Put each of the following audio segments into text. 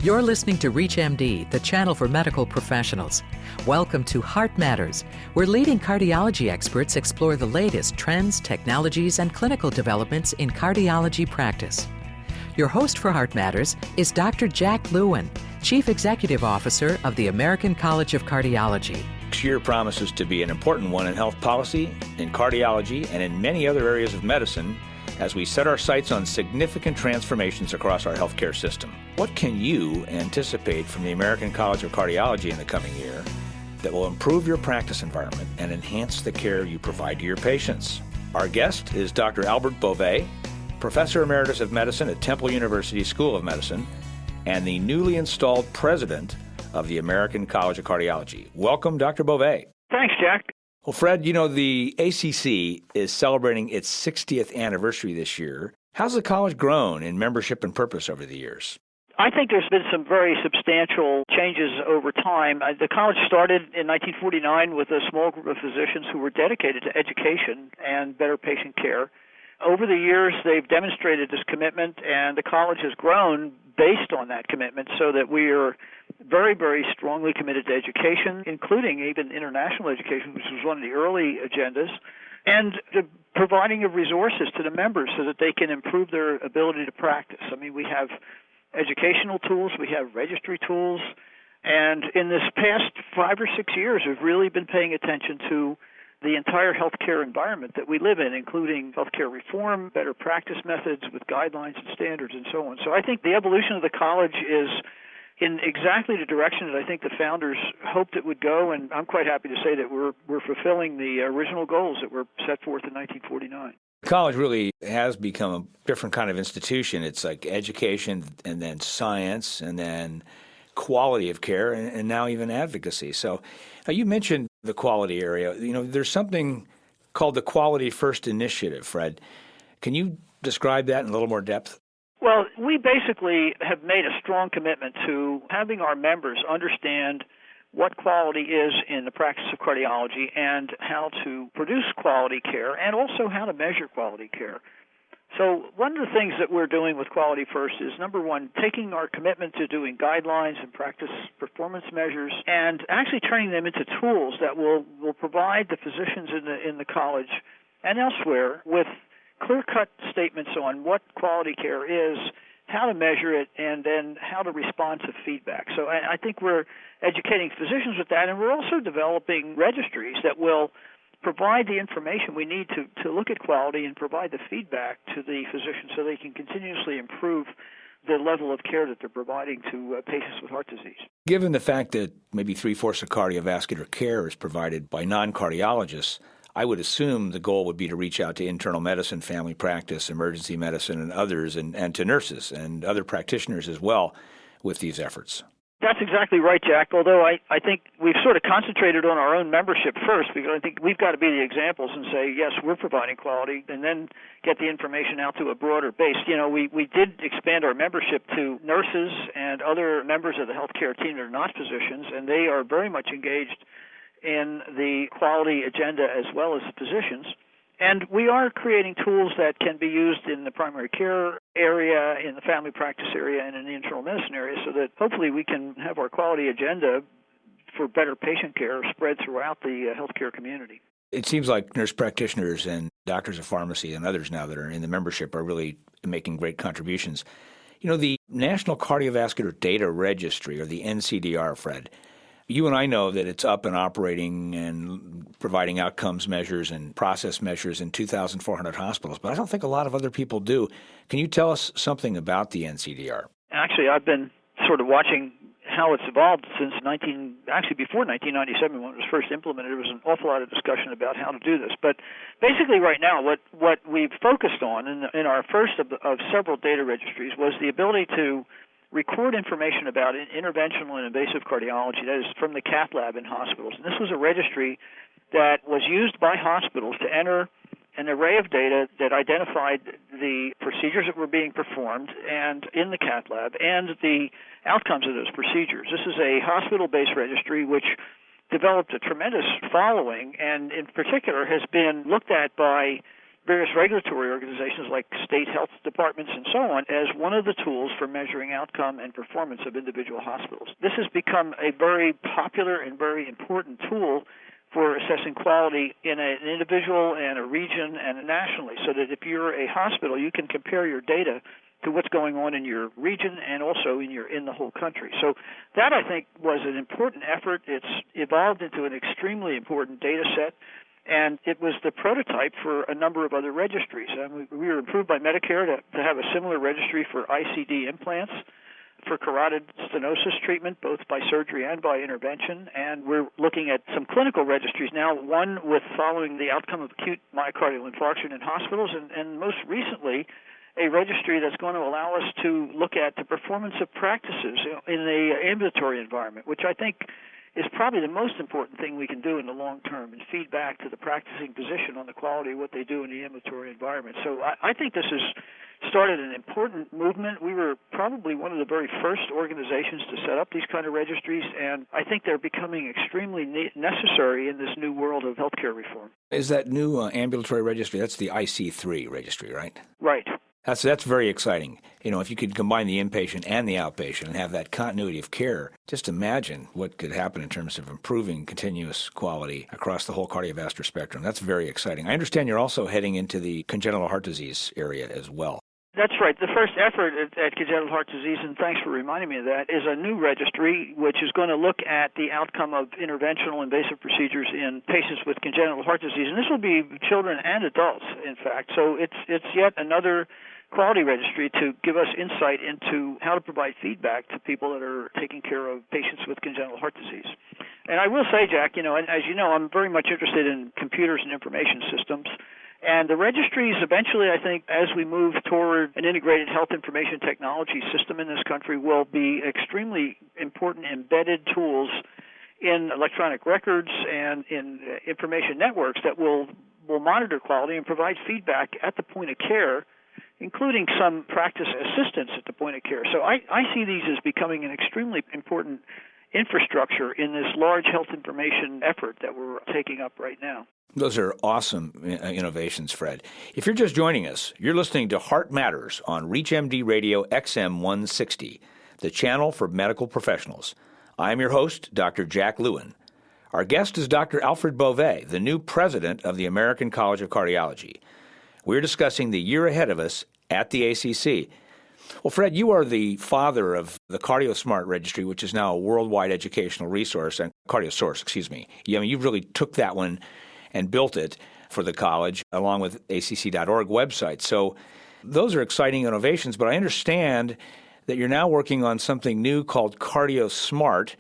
You're listening to ReachMD, the channel for medical professionals. Welcome to Heart Matters, where leading cardiology experts explore the latest trends, technologies, and clinical developments in cardiology practice. Your host for Heart Matters is Dr. Jack Lewin, Chief Executive Officer of the American College of Cardiology. Next year promises to be an important one in health policy, in cardiology, and in many other areas of medicine as we set our sights on significant transformations across our healthcare system. What can you anticipate from the American College of Cardiology in the coming year that will improve your practice environment and enhance the care you provide to your patients? Our guest is Dr. Alfred Bove, Professor Emeritus of Medicine at Temple University School of Medicine and the newly installed President of the American College of Cardiology. Welcome, Dr. Bove. Thanks, Jack. Well, Fred, you know, the ACC is celebrating its 60th anniversary this year. How's the college grown in membership and purpose over the years? I think there's been some very substantial changes over time. The college started in 1949 with a small group of physicians who were dedicated to education and better patient care. Over the years, they've demonstrated this commitment, and the college has grown based on that commitment so that we are very, very strongly committed to education, including even international education, which was one of the early agendas, and the providing of resources to the members so that they can improve their ability to practice. I mean, we have educational tools, we have registry tools, and in this past 5 or 6 years, we've really been paying attention to the entire healthcare environment that we live in, including healthcare reform, better practice methods with guidelines and standards and so on. So I think the evolution of the college is in exactly the direction that I think the founders hoped it would go, and I'm quite happy to say that we're fulfilling the original goals that were set forth in 1949. College really has become a different kind of institution. It's like education and then science and then quality of care and now even advocacy. So you mentioned the quality area. You know, there's something called the Quality First Initiative, Fred. Can you describe that in a little more depth? Well, we basically have made a strong commitment to having our members understand what quality is in the practice of cardiology and how to produce quality care and also how to measure quality care. So one of the things that we're doing with Quality First is, number one, taking our commitment to doing guidelines and practice performance measures and actually turning them into tools that will provide the physicians in the college and elsewhere with clear-cut statements on what quality care is, how to measure it, and then how to respond to feedback. So I think we're educating physicians with that, and we're also developing registries that will provide the information we need to look at quality and provide the feedback to the physician so they can continuously improve the level of care that they're providing to patients with heart disease. Given the fact that maybe 3/4 of cardiovascular care is provided by non-cardiologists, I would assume the goal would be to reach out to internal medicine, family practice, emergency medicine, and others, and to nurses and other practitioners as well with these efforts. That's exactly right, Jack, although I think we've sort of concentrated on our own membership first because I think we've got to be the examples and say, yes, we're providing quality, and then get the information out to a broader base. You know, we did expand our membership to nurses and other members of the healthcare team that are not physicians, and they are very much engaged in the quality agenda as well as physicians. And we are creating tools that can be used in the primary care area, in the family practice area, and in the internal medicine area so that hopefully we can have our quality agenda for better patient care spread throughout the healthcare community. It seems like nurse practitioners and doctors of pharmacy and others now that are in the membership are really making great contributions. You know, the National Cardiovascular Data Registry, or the NCDR, Fred, you and I know that it's up and operating and providing outcomes measures and process measures in 2,400 hospitals, but I don't think a lot of other people do. Can you tell us something about the NCDR? Actually, I've been sort of watching how it's evolved since before 1997 when it was first implemented. There was an awful lot of discussion about how to do this. But basically right now what we've focused on in our first of several data registries was the ability to record information about interventional and invasive cardiology, that is from the cath lab in hospitals. And this was a registry that was used by hospitals to enter an array of data that identified the procedures that were being performed and in the cath lab and the outcomes of those procedures. This is a hospital-based registry which developed a tremendous following and in particular has been looked at by various regulatory organizations like state health departments and so on as one of the tools for measuring outcome and performance of individual hospitals. This has become a very popular and very important tool for assessing quality in an individual and a region and nationally, so that if you're a hospital, you can compare your data to what's going on in your region and also in the whole country. So that, I think, was an important effort. It's evolved into an extremely important data set, and it was the prototype for a number of other registries. We were approved by Medicare to have a similar registry for ICD implants, for carotid stenosis treatment, both by surgery and by intervention, and we're looking at some clinical registries now, one with following the outcome of acute myocardial infarction in hospitals, and most recently, a registry that's going to allow us to look at the performance of practices in the ambulatory environment, which I think is probably the most important thing we can do in the long term, and feed back to the practicing physician on the quality of what they do in the ambulatory environment. So I think this has started an important movement. We were probably one of the very first organizations to set up these kind of registries, and I think they're becoming extremely necessary in this new world of healthcare reform. Is that new ambulatory registry, that's the IC3 registry, right? Right. That's very exciting. You know, if you could combine the inpatient and the outpatient and have that continuity of care, just imagine what could happen in terms of improving continuous quality across the whole cardiovascular spectrum. That's very exciting. I understand you're also heading into the congenital heart disease area as well. That's right. The first effort at congenital heart disease, and thanks for reminding me of that, is a new registry which is going to look at the outcome of interventional invasive procedures in patients with congenital heart disease. And this will be children and adults, in fact. So it's yet another quality registry to give us insight into how to provide feedback to people that are taking care of patients with congenital heart disease. And I will say, Jack, as you know, I'm very much interested in computers and information systems. And the registries eventually, I think, as we move toward an integrated health information technology system in this country, will be extremely important embedded tools in electronic records and in information networks that will monitor quality and provide feedback at the point of care, including some practice assistance at the point of care. So I see these as becoming an extremely important infrastructure in this large health information effort that we're taking up right now. Those are awesome innovations, Fred. If you're just joining us, you're listening to Heart Matters on ReachMD Radio XM 160, the channel for medical professionals. I'm your host, Dr. Jack Lewin. Our guest is Dr. Alfred Bove, the new president of the American College of Cardiology. We're discussing the year ahead of us at the ACC. Well, Fred, you are the father of the CardioSmart registry, which is now a worldwide educational resource, and CardioSource, excuse me. You really took that one and built it for the college, along with acc.org website. So those are exciting innovations, but I understand that you're now working on something new called CardioSmart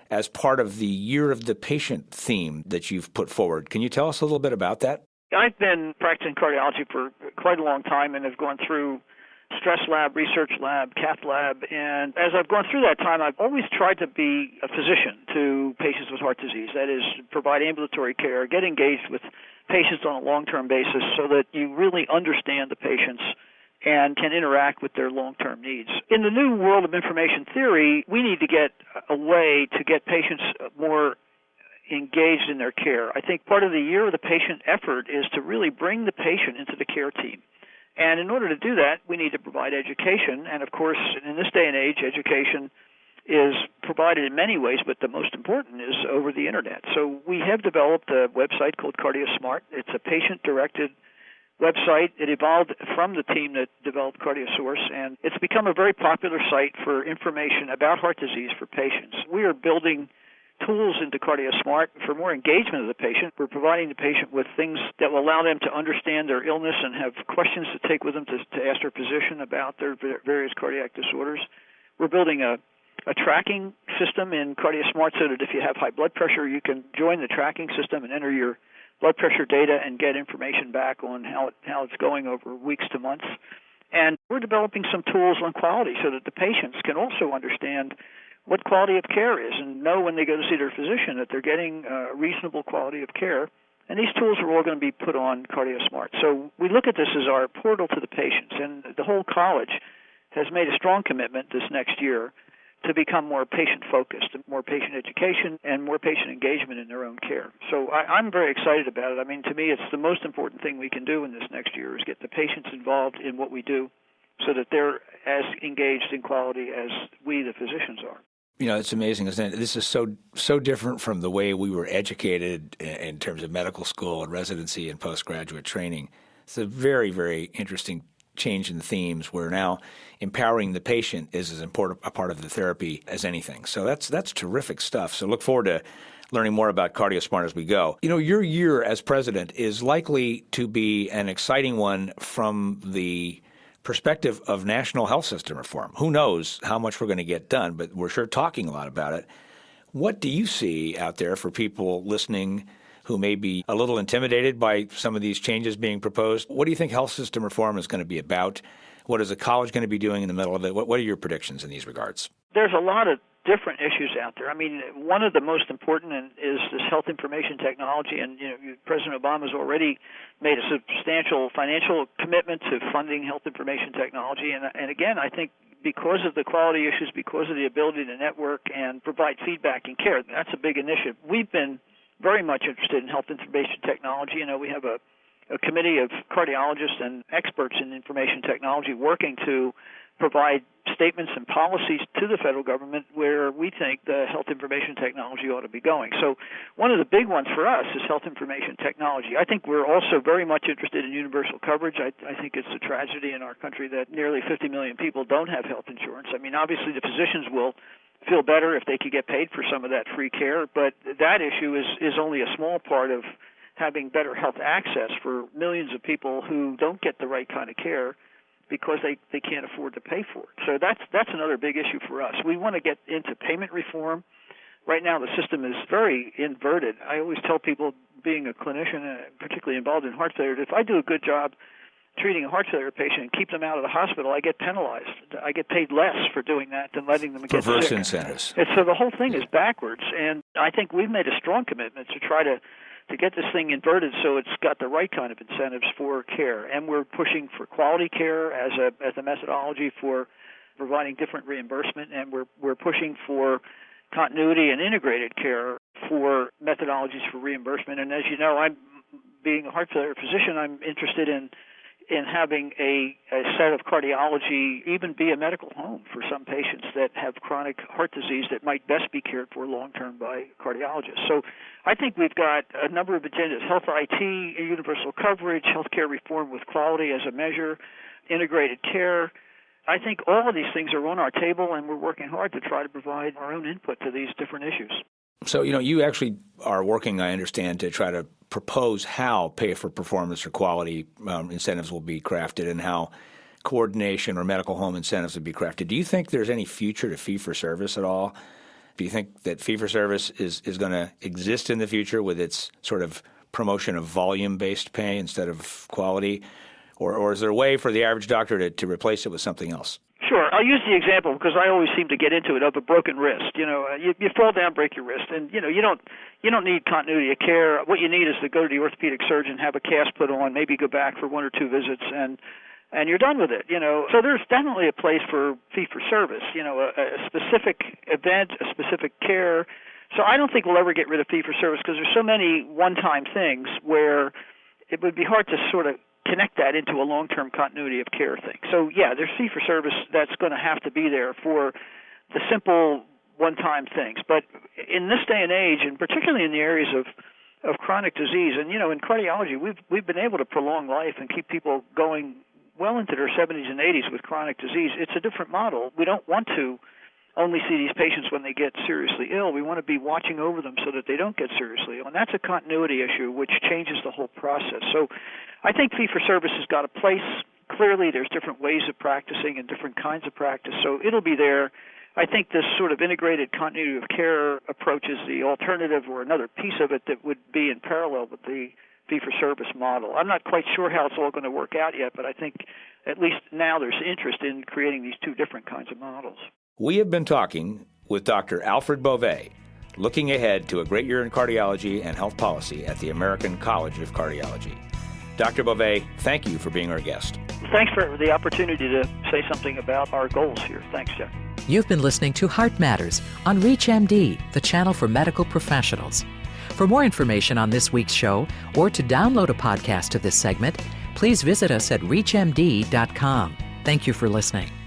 as part of the Year of the Patient theme that you've put forward. Can you tell us a little bit about that? I've been practicing cardiology for quite a long time and have gone through stress lab, research lab, cath lab, and as I've gone through that time, I've always tried to be a physician to patients with heart disease. That is, provide ambulatory care, get engaged with patients on a long-term basis so that you really understand the patients and can interact with their long-term needs. In the new world of information theory, we need to get a way to get patients more engaged in their care. I think part of the Year of the Patient effort is to really bring the patient into the care team. And in order to do that, we need to provide education. And, of course, in this day and age, education is provided in many ways, but the most important is over the Internet. So we have developed a website called CardioSmart. It's a patient-directed website. It evolved from the team that developed CardioSource, and it's become a very popular site for information about heart disease for patients. We are building tools into CardioSmart for more engagement of the patient. We're providing the patient with things that will allow them to understand their illness and have questions to take with them to ask their physician about their various cardiac disorders. We're building a tracking system in CardioSmart so that if you have high blood pressure, you can join the tracking system and enter your blood pressure data and get information back on how it's going over weeks to months. And we're developing some tools on quality so that the patients can also understand what quality of care is and know when they go to see their physician that they're getting a reasonable quality of care. And these tools are all going to be put on CardioSmart. So we look at this as our portal to the patients, and the whole college has made a strong commitment this next year to become more patient-focused, more patient education, and more patient engagement in their own care. So I'm very excited about it. I mean, to me, it's the most important thing we can do in this next year is get the patients involved in what we do so that they're as engaged in quality as we, the physicians, are. You know, it's amazing, isn't it? This is so different from the way we were educated in terms of medical school and residency and postgraduate training. It's a very, very interesting change in themes where now empowering the patient is as important a part of the therapy as anything. So that's terrific stuff. So look forward to learning more about CardioSmart as we go. You know, your year as president is likely to be an exciting one from the perspective of national health system reform. Who knows how much we're going to get done, but we're sure talking a lot about it. What do you see out there for people listening who may be a little intimidated by some of these changes being proposed? What do you think health system reform is going to be about? What is the college going to be doing in the middle of it? What are your predictions in these regards? There's a lot of different issues out there. I mean, one of the most important is this health information technology, and President Obama has already made a substantial financial commitment to funding health information technology. And again, I think because of the quality issues, because of the ability to network and provide feedback and care, that's a big initiative. We've been very much interested in health information technology. We have a committee of cardiologists and experts in information technology working to provide statements and policies to the federal government where we think the health information technology ought to be going. So one of the big ones for us is health information technology. I think we're also very much interested in universal coverage. I think it's a tragedy in our country that nearly 50 million people don't have health insurance. I mean, obviously the physicians will feel better if they could get paid for some of that free care, but that issue is only a small part of having better health access for millions of people who don't get the right kind of care because they can't afford to pay for it. So that's another big issue for us. We want to get into payment reform. Right now the system is very inverted. I always tell people, being a clinician, particularly involved in heart failure, if I do a good job treating a heart failure patient and keep them out of the hospital, I get penalized. I get paid less for doing that than letting them get sick. Perverse incentives. And so the whole thing is backwards, and I think we've made a strong commitment to try to get this thing inverted so it's got the right kind of incentives for care. And we're pushing for quality care as a methodology for providing different reimbursement, and we're pushing for continuity and integrated care for methodologies for reimbursement. And as you know, I'm being a heart failure physician, I'm interested in having a set of cardiology even be a medical home for some patients that have chronic heart disease that might best be cared for long-term by cardiologists. So I think we've got a number of agendas: health IT, universal coverage, healthcare reform with quality as a measure, integrated care. I think all of these things are on our table, and we're working hard to try to provide our own input to these different issues. So, you actually are working, I understand, to try to propose how pay-for-performance or quality incentives will be crafted and how coordination or medical home incentives will be crafted. Do you think there's any future to fee-for-service at all? Do you think that fee-for-service is going to exist in the future with its sort of promotion of volume-based pay instead of quality? Or is there a way for the average doctor to replace it with something else? Sure. I'll use the example because I always seem to get into it of a broken wrist. You fall down, break your wrist, and you don't need continuity of care. What you need is to go to the orthopedic surgeon, have a cast put on, maybe go back for 1 or 2 visits, and you're done with it. So there's definitely a place for fee for service. A specific event, a specific care. So I don't think we'll ever get rid of fee for service because there's so many one-time things where it would be hard to sort of connect that into a long-term continuity of care thing. So, yeah, there's fee-for-service that's going to have to be there for the simple one-time things. But in this day and age, and particularly in the areas of chronic disease, and, in cardiology, we've been able to prolong life and keep people going well into their 70s and 80s with chronic disease. It's a different model. We don't want to only see these patients when they get seriously ill. We want to be watching over them so that they don't get seriously ill. And that's a continuity issue which changes the whole process. So I think fee-for-service has got a place. Clearly there's different ways of practicing and different kinds of practice, so it'll be there. I think this sort of integrated continuity of care approach is the alternative or another piece of it that would be in parallel with the fee-for-service model. I'm not quite sure how it's all going to work out yet, but I think at least now there's interest in creating these two different kinds of models. We have been talking with Dr. Alfred Bove, looking ahead to a great year in cardiology and health policy at the American College of Cardiology. Dr. Bove, thank you for being our guest. Thanks for the opportunity to say something about our goals here. Thanks, Jeff. You've been listening to Heart Matters on ReachMD, the channel for medical professionals. For more information on this week's show or to download a podcast of this segment, please visit us at reachmd.com. Thank you for listening.